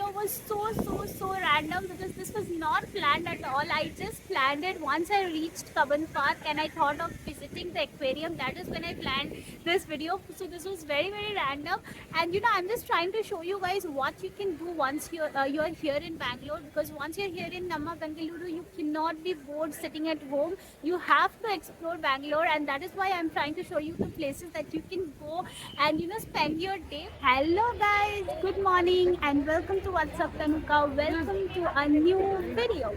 video was so random because this was not planned at all. I just planned it once I reached Cubbon Park and I thought of visiting the aquarium. That is when I planned this video. So this was very random, and you know, I'm just trying to show you guys what you can do once you're here in Bangalore, because once you're here in Namma Bengaluru, you cannot be bored sitting at home. You have to explore Bangalore, and that is why I'm trying to show you the places that you can go and you know, spend your day. Hello guys, good morning and welcome to What's Up Tanuka. Welcome to a new video.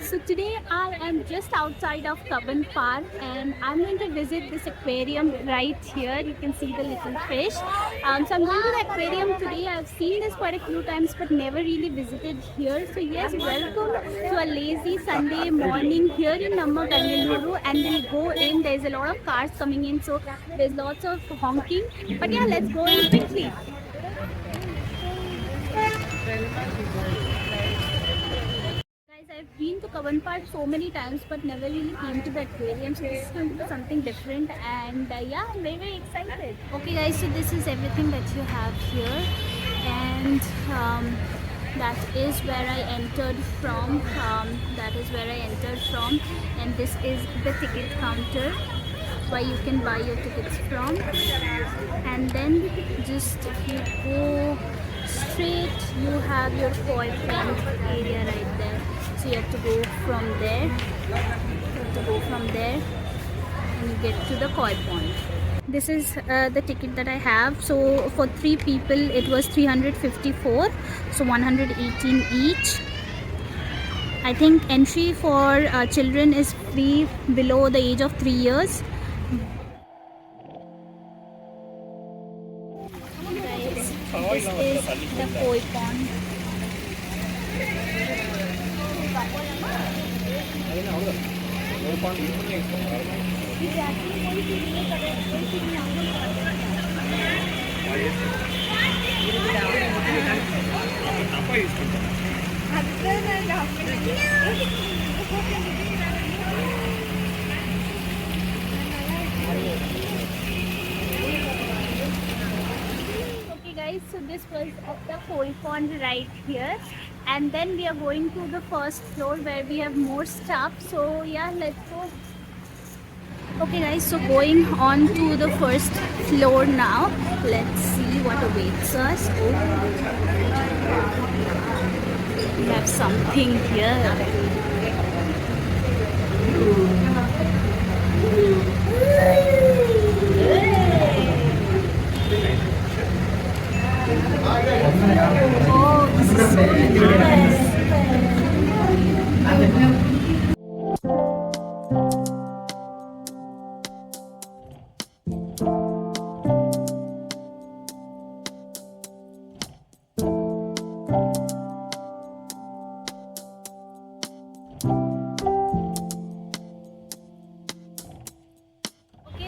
So today I am just outside of Cubbon Park and I'm going to visit this aquarium right here. You can see the little fish. So I'm going to the aquarium today. I've seen this quite a few times but never really visited here. So yes, welcome to a lazy Sunday morning here in Namma Bengaluru, and we'll go in. There's a lot of cars coming in, so there's lots of honking. But yeah, let's go in quickly. Guys, I've been to Cubbon Park so many times but never really came to the aquarium, so this is going to be something different, and yeah, I'm very excited. Okay guys, so this is everything that you have here, and that is where I entered from. And this is the ticket counter where you can buy your tickets from. And then just if you go straight, you have your koi pond area right there. So you have to go from there. And you get to the koi pond. This is the ticket that I have. So for 3 people it was 354, so 118 each. I think entry for children is free below the age of 3 years. Guys, this is the koi pond. Okay guys, so this was at the koi pond right here, and then we are going to the first floor where we have more stuff. So yeah, let's go. Okay guys, so going on to the first floor now. Let's see what awaits us. We have something here. Oh, this is so nice.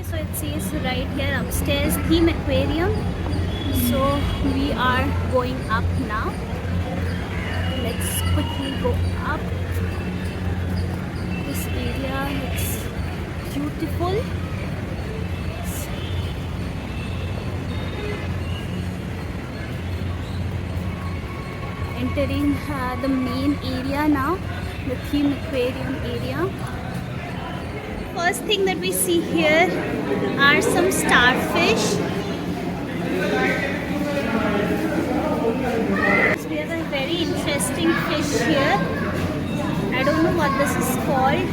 So it says right here upstairs theme aquarium. So we are going up now. Let's quickly go up. This area looks beautiful. Entering the main area now, the theme aquarium area. First thing that we see here are some starfish. We have a very interesting fish here. I don't know what this is called.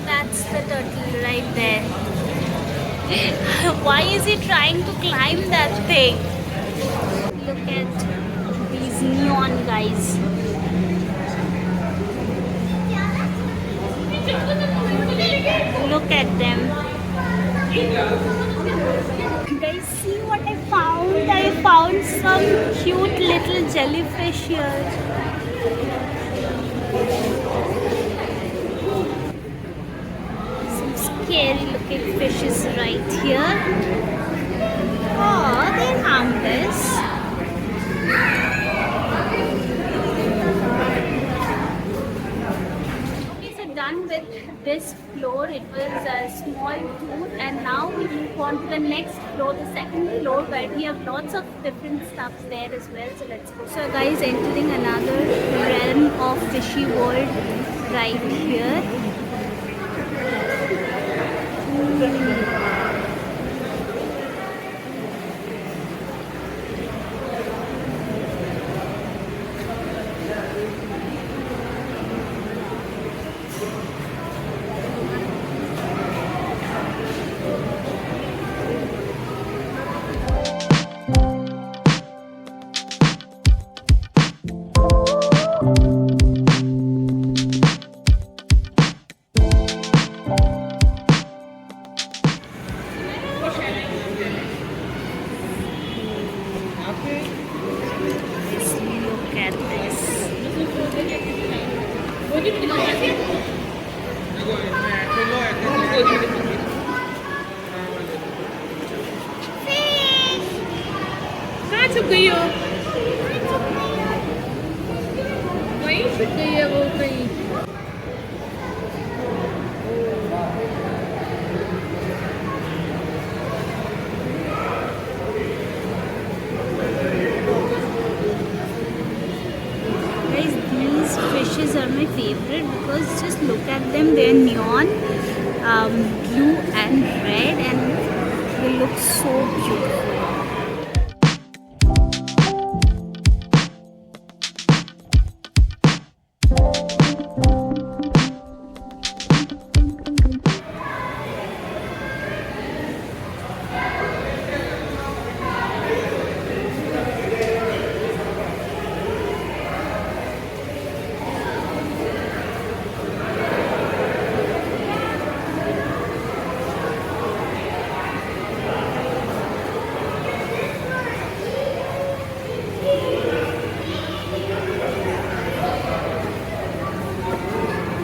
That's the turtle right there. Why is he trying to climb that thing? Look at these neon guys. Look at them. Guys, see what I found. I found some cute little jellyfish here. Some scary looking fishes right here. Oh, they're harmless. Okay, so done with this floor. It was a small tour, and now we move on to the next floor, the second floor, where we have lots of different stuffs there as well. So let's go. So guys, entering another realm of fishy world right here. Let's look at this. कहाँ छुप गई हो? वहीं छुप गई है वो कहीं। Guys, these fishes are my favorite because just look at them. They're neon, blue and red, and they look so beautiful.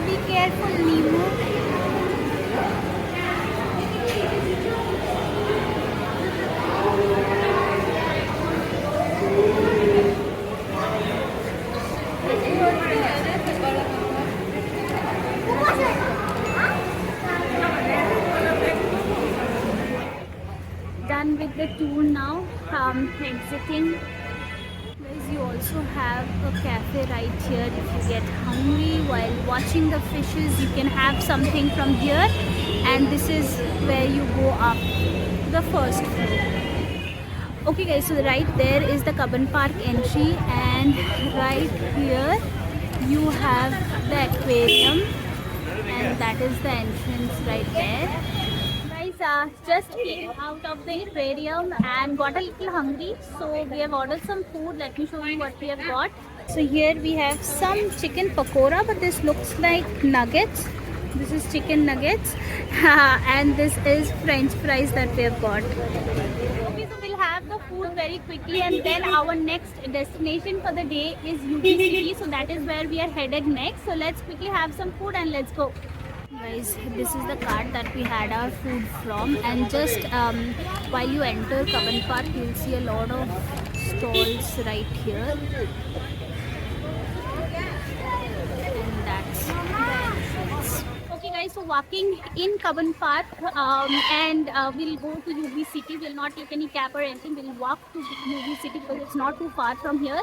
Be careful, Nemo. Done with the tour now. Exiting. Guys, you also have a cafe right here. If you get hungry while watching the fishes, you can have something from here. And this is where you go up to the first floor. Okay guys, so right there is the Cubbon Park entry, and right here you have the aquarium, and that is the entrance right there. Guys, just came out of the aquarium and got a little hungry, so we have ordered some food. Let me show you what we have got. So here we have some chicken pakora, but this looks like nuggets. This is chicken nuggets and this is french fries that we have got. Okay, so we'll have the food very quickly, and then our next destination for the day is UB City. So that is where we are headed next. So let's quickly have some food and let's go. Guys, this is the cart that we had our food from, and just while you enter Cubbon Park, you'll see a lot of stalls right here. And that's the entrance. Okay guys, so walking in Cubbon Park, and we'll go to UB City. We'll not take any cab or anything. We'll walk to UB City because it's not too far from here.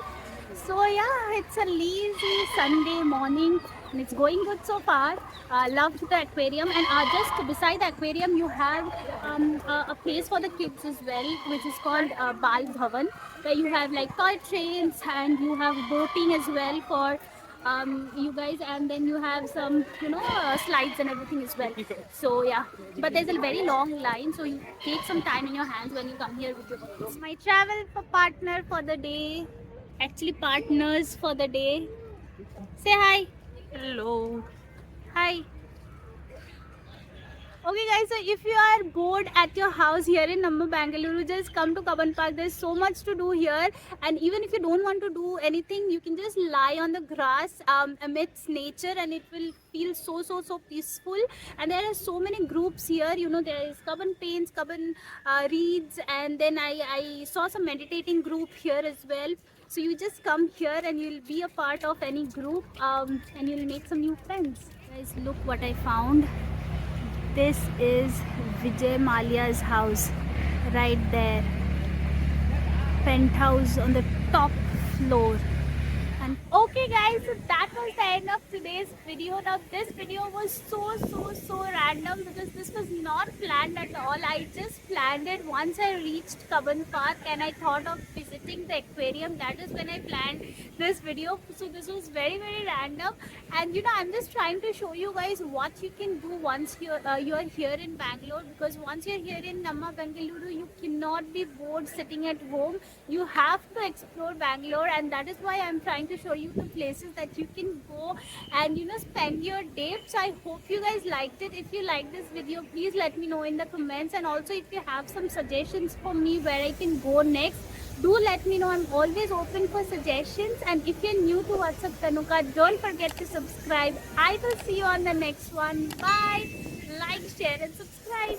So yeah, it's a lazy Sunday morning and it's going good so far. Loved the aquarium, and just beside the aquarium you have a place for the kids as well, which is called Bal Bhavan, where you have like toy trains and you have boating as well for you guys, and then you have some slides and everything as well. So yeah, but there's a very long line, so you take some time in your hands when you come here with your kids. My travel partner for the day, actually partners for the day. Say hi. Hello. Hi. Okay guys, so if you are bored at your house here in Namma Bangalore, just come to Cubbon Park. There's so much to do here, and even if you don't want to do anything, you can just lie on the grass amidst nature, and it will feel so peaceful. And there are so many groups here. You know, there is Cubbon Paints, Cubbon Reads, and then I saw some meditating group here as well. So you just come here and you'll be a part of any group, and you'll make some new friends. Guys, look what I found. This is Vijay Malia's house right there. Penthouse on the top floor. And okay guys, so that was the end of today's video. Now this video was so random because this was not planned at all. I just planned it once I reached Cubbon Park and I thought of visiting the aquarium. That is when I planned this video. So this was very random, and you know, I'm just trying to show you guys what you can do once you are here in Bangalore, because once you're here in Namma Bangalore, you cannot be bored sitting at home. You have to explore Bangalore, and that is why I'm trying to show you the places that you can go and, you know, spend your day. So I hope you guys liked it. If you like this video, please let me know in the comments, and also if you have some suggestions for me where I can go next, do let me know. I'm always open for suggestions. And if you're new to What's Up Tanuka, don't forget to subscribe. I will see you on the next one. Bye. Like, share and subscribe.